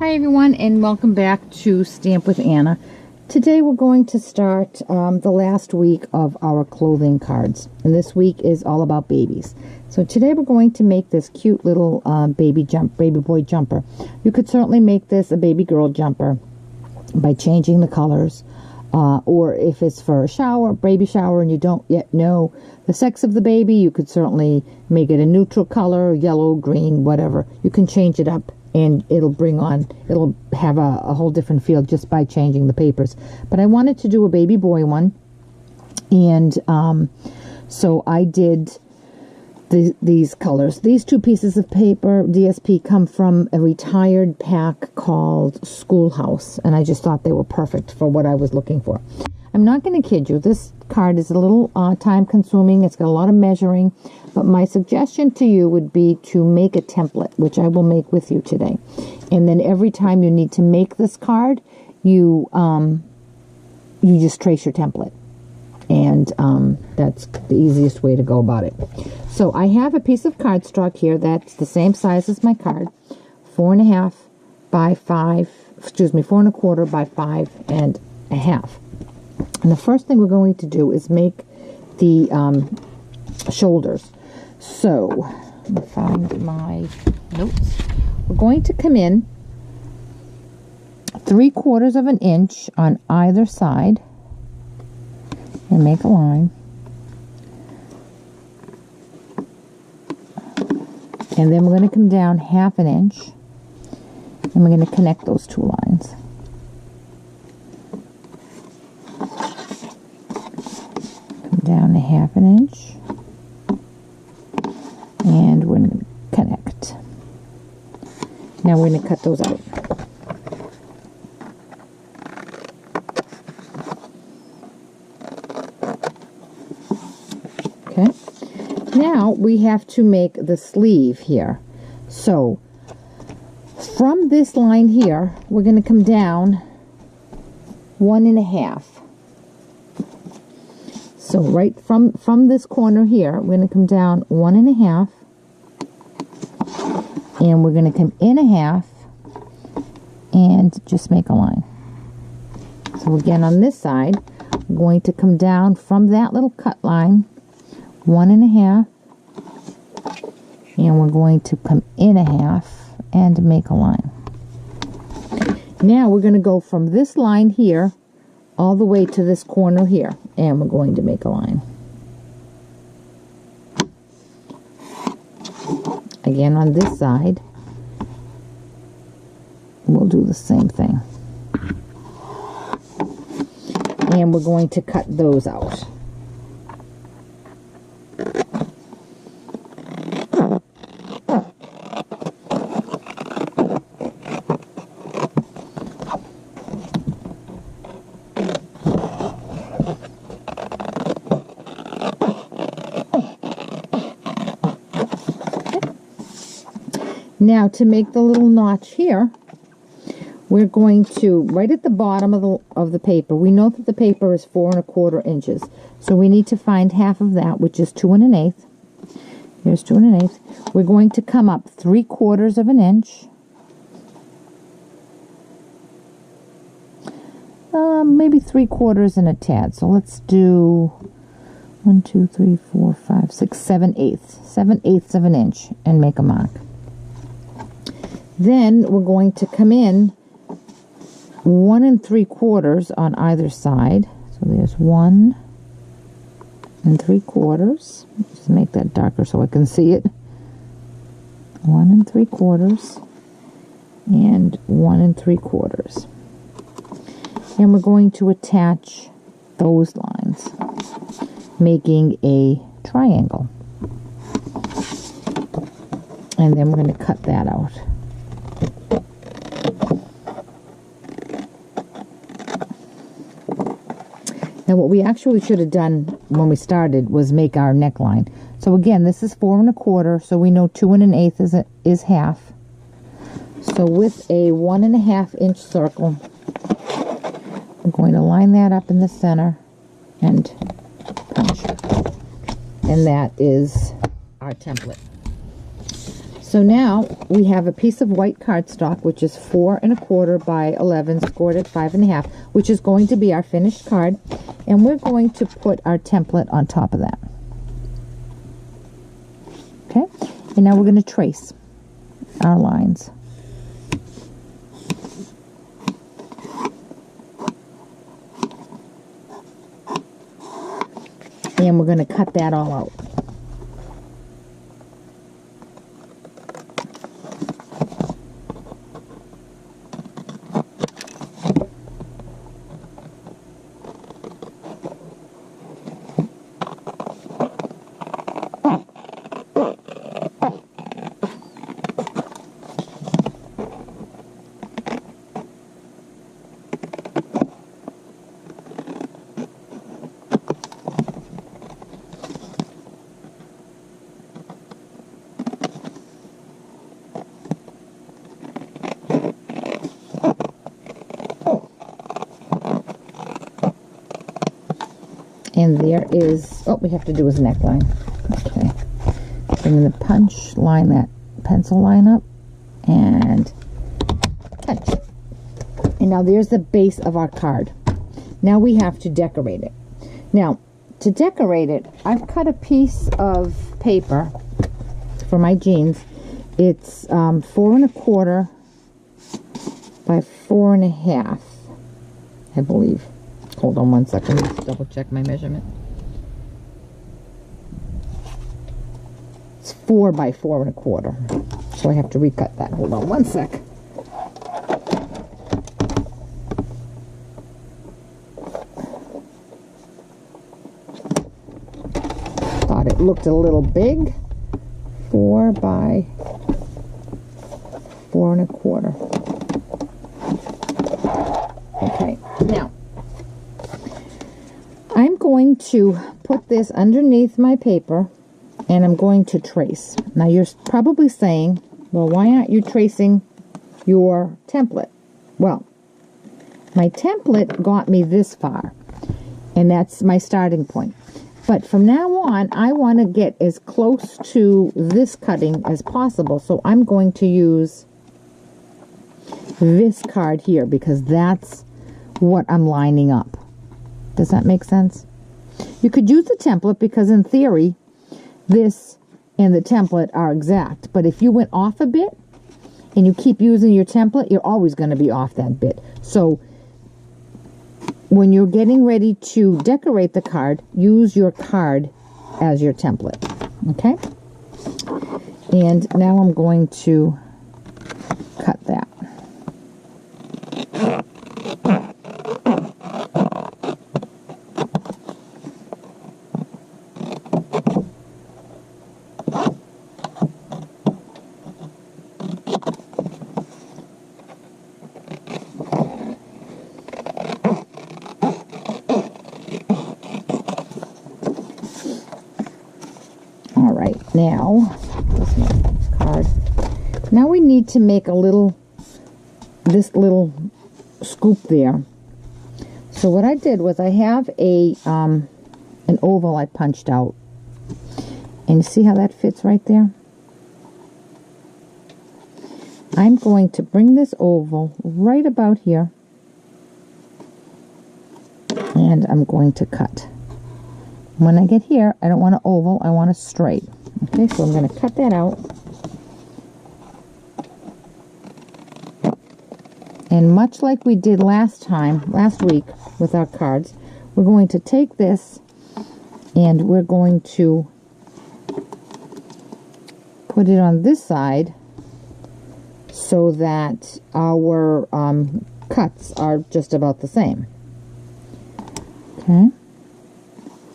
Hi everyone, and welcome back to Stamp with Anna. Today we're going to start the last week of our clothing cards, and this week is all about babies. So today we're going to make this cute little baby boy jumper. You could certainly make this a baby girl jumper by changing the colors, or if it's for a baby shower, and you don't yet know the sex of the baby, you could certainly make it a neutral color, yellow, green, whatever. You can change it up, and it'll have a whole different feel just by changing the papers. But I wanted to do a baby boy one, and so I did these colors. These two pieces of paper, DSP, come from a retired pack called Schoolhouse, and I just thought they were perfect for what I was looking for. I'm not going to kid you, this card is a little time consuming. It's got a lot of measuring, but my suggestion to you would be to make a template, which I will make with you today. And then every time you need to make this card, you just trace your template, and that's the easiest way to go about it. So I have a piece of cardstock here that's the same size as my card, 4.5 by 5, 4.25 by 5.5. And the first thing we're going to do is make the shoulders. So, let me find my notes. We're going to come in 3/4 of an inch on either side and make a line. And then we're going to come down 1/2 inch, and we're going to connect those two lines. Down 1/2 inch, and we're going to connect. Now we're going to cut those out. Okay, now we have to make the sleeve here. So from this line here, we're going to come down 1.5. So right from this corner here, we're going to come down 1.5, and we're going to come in 1/2 and just make a line. So again, on this side, we're going to come down from that little cut line 1.5, and we're going to come in 1/2 and make a line. Now we're going to go from this line here all the way to this corner here, and we're going to make a line. Again, on this side, we'll do the same thing. And we're going to cut those out. Now, to make the little notch here, we're going to, right at the bottom of the paper, we know that the paper is 4.25 inches. So we need to find 1/2 of that, which is 2 1/8. Here's 2 1/8. We're going to come up 3/4 of an inch. Maybe 3/4 and a tad. So let's do 1, 2, 3, 4, 5, 6, 7/8. 7/8 of an inch and make a mark. Then we're going to come in 1 3/4 on either side. So there's 1 3/4. Just make that darker so I can see it. 1 3/4 and 1 3/4. And we're going to attach those lines, making a triangle. And then we're going to cut that out. Now what we actually should have done when we started was make our neckline. So again, this is 4.25, so we know 2 1/8 is 1/2. So with a 1.5 inch circle, I'm going to line that up in the center and punch. And that is our template. So now we have a piece of white cardstock, which is 4 1/4 by 11, scored at 5 1/2, which is going to be our finished card. And we're going to put our template on top of that. Okay, and now we're going to trace our lines. And we're going to cut that all out. And there is, oh, we have to do his neckline. Okay. Bring the punch, line that pencil line up, and punch. And now there's the base of our card. Now we have to decorate it. Now, to decorate it, I've cut a piece of paper for my jeans. It's 4 1/4 by 4 1/2, I believe. Hold on one second, let's double check my measurement. It's 4 by 4 1/4. So I have to recut that. Hold on one sec. Thought it looked a little big. 4 by 4 1/4. Okay, now I'm going to put this underneath my paper and I'm going to trace. Now you're probably saying, well, why aren't you tracing your template? Well, my template got me this far and that's my starting point. But from now on, I want to get as close to this cutting as possible. So I'm going to use this card here because that's what I'm lining up. Does that make sense? You could use the template because in theory, this and the template are exact. But if you went off a bit and you keep using your template, you're always going to be off that bit. So when you're getting ready to decorate the card, use your card as your template. Okay? And now I'm going to cut that. Now, this card. Now we need to make this little scoop there. So what I did was I have an oval I punched out. And you see how that fits right there? I'm going to bring this oval right about here. And I'm going to cut. When I get here, I don't want an oval, I want a straight. Okay, so I'm going to cut that out. And much like we did last week with our cards, we're going to take this and we're going to put it on this side so that our cuts are just about the same. Okay,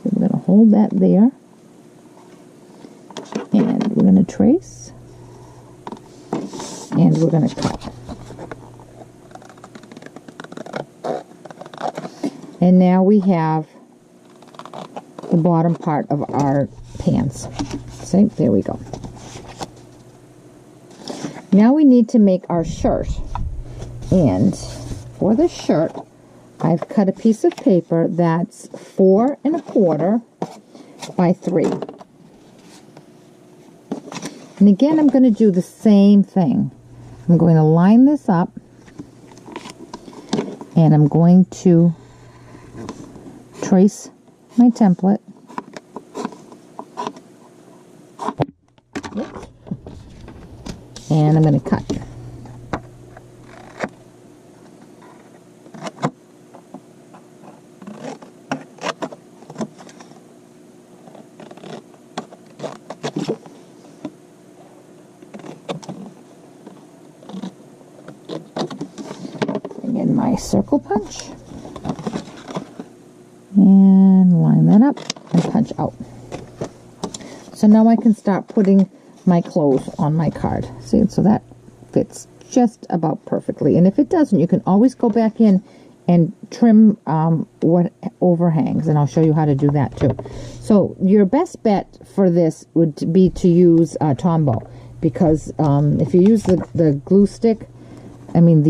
so we're going to hold that there. And we're going to trace, and we're going to cut. And now we have the bottom part of our pants. See, there we go. Now we need to make our shirt. And for the shirt, I've cut a piece of paper that's 4 1/4 by 3. And again, I'm going to do the same thing. I'm going to line this up, and I'm going to trace my template. And I'm going to cut. Bring in my circle punch and line that up and punch out. So now I can start putting my clothes on my card. See, so that fits just about perfectly. And if it doesn't, you can always go back in and trim what overhangs, and I'll show you how to do that too. So your best bet for this would be to use Tombow, because if you use the glue stick, I mean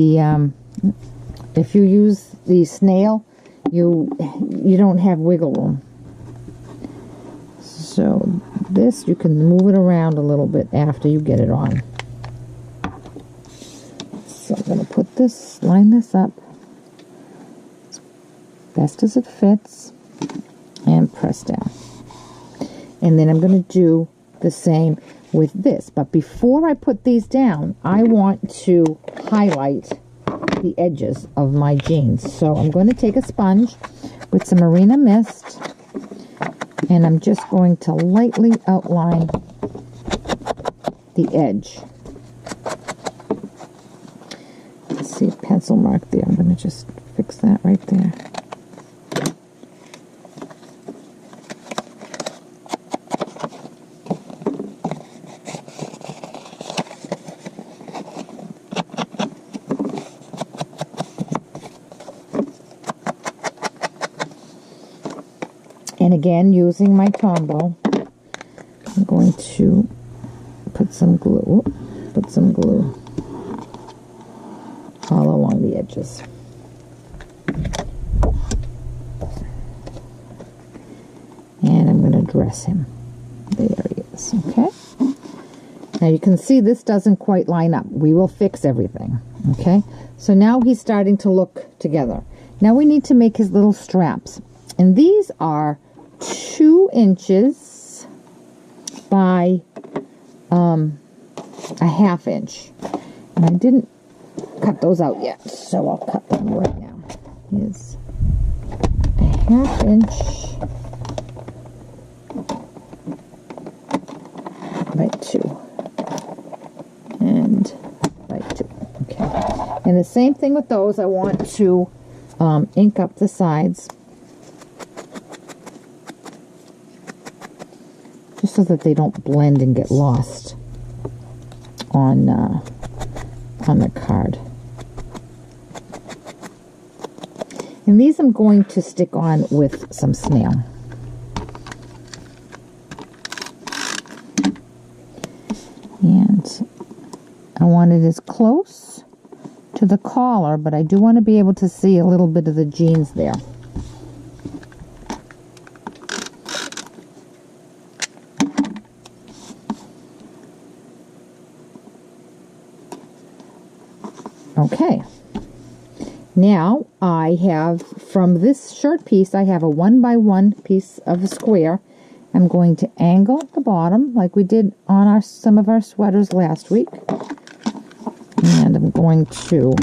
if you use the snail, you don't have wiggle room. So this, you can move it around a little bit after you get it on. So I'm going to put this, line this up as best as it fits, and press down. And then I'm going to do the same with this. But before I put these down, I want to highlight the edges of my jeans. So I'm going to take a sponge with some Marina Mist, and I'm just going to lightly outline the edge. Let's see, pencil mark there. I'm going to just fix that right there. And again, using my Tombow, I'm going to put some glue all along the edges. And I'm going to dress him. There he is, okay? Now you can see this doesn't quite line up. We will fix everything, okay? So now he's starting to look together. Now we need to make his little straps. And these are 2 inches by a ½ inch. And I didn't cut those out yet, so I'll cut them right now. Here's a ½ inch by 2 and by 2. Okay. And the same thing with those. I want to ink up the sides, just so that they don't blend and get lost on the card. And these I'm going to stick on with some snail. And I want it as close to the collar, but I do want to be able to see a little bit of the jeans there. Okay, now I have, from this short piece, I have a 1x1 piece of a square. I'm going to angle the bottom like we did on some of our sweaters last week. And I'm going to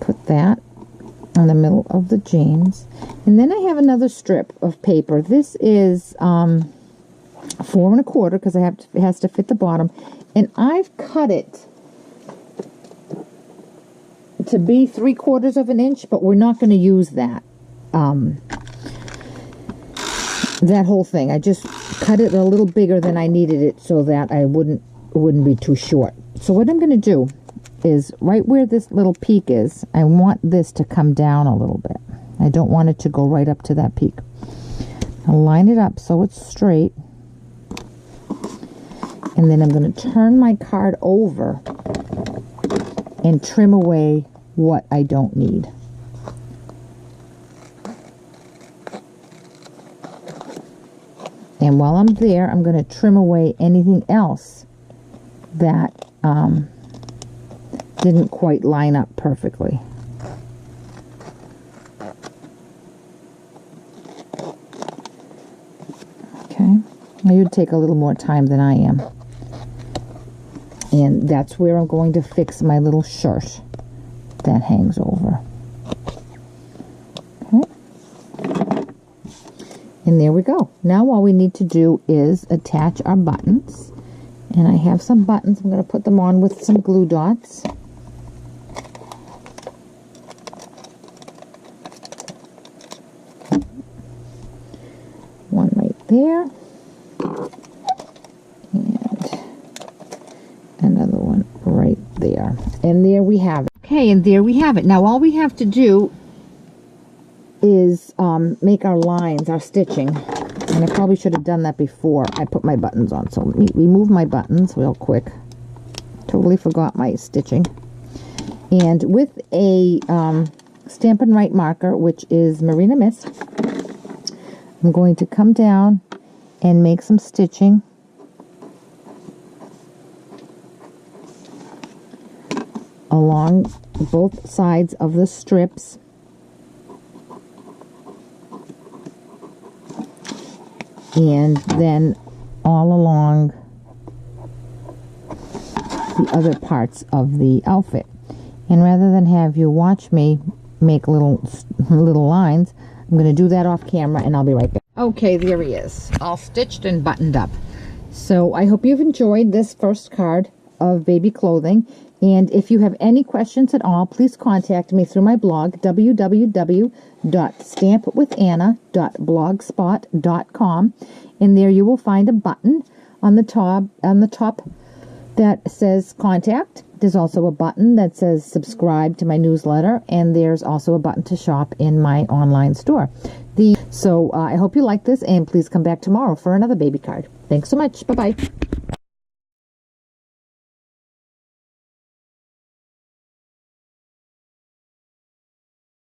put that on the middle of the jeans. And then I have another strip of paper. This is 4 1/4 because it has to fit the bottom. And I've cut it to be 3/4 of an inch, but we're not going to use that that whole thing. I just cut it a little bigger than I needed it so that it wouldn't be too short. So what I'm going to do is, right where this little peak is, I want this to come down a little bit. I don't want it to go right up to that peak. I'll line it up so it's straight, and then I'm going to turn my card over and trim away what I don't need. And And while I'm there, I'm going to trim away anything else that didn't quite line up perfectly. Okay, now you'd take a little more time than I am. And that's where I'm going to fix my little shirt that hangs over. Okay. And there we go. Now all we need to do is attach our buttons. And I have some buttons. I'm going to put them on with some glue dots. One right there. And another one right there. And there we have it. Okay, and there we have it. Now all we have to do is make our lines, our stitching. And I probably should have done that before I put my buttons on. So let me remove my buttons real quick. Totally forgot my stitching. And with a Stampin' Right marker, which is Marina Mist, I'm going to come down and make some stitching along both sides of the strips. And then all along the other parts of the outfit. And rather than have you watch me make little lines, I'm going to do that off camera and I'll be right back. Okay, there he is, all stitched and buttoned up. So I hope you've enjoyed this first card of baby clothing. And if you have any questions at all, please contact me through my blog, www.stampwithanna.blogspot.com. And there you will find a button on the top that says contact. There's also a button that says subscribe to my newsletter, and there's also a button to shop in my online store. So I hope you like this, and please come back tomorrow for another baby card. Thanks so much. Bye-bye.